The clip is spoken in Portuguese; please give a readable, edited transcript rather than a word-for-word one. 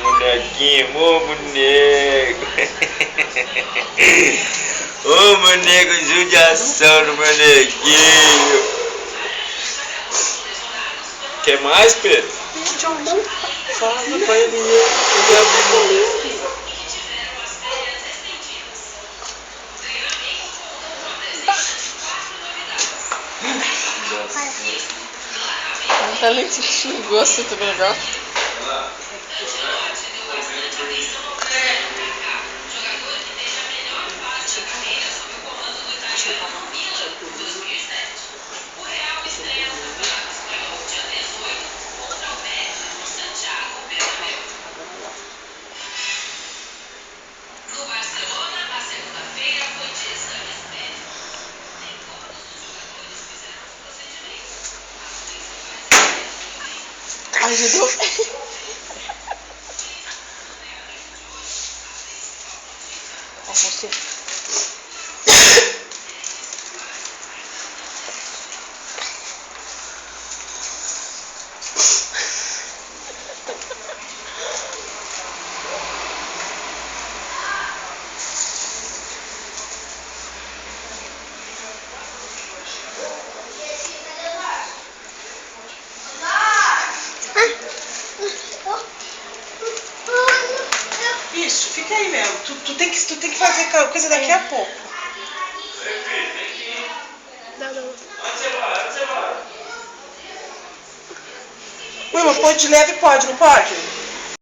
bonequinho, ô boneco. Ô boneco, judiação do bonequinho. Quer mais, Pedro? Não. Fala pra ele abrir. Não tá nem sentindo gosto do negócio. Ajudou. É você. Isso, fica aí mesmo. Tu tem que fazer coisa daqui a pouco. Não. Wilma, pode de leve? Pode, não pode?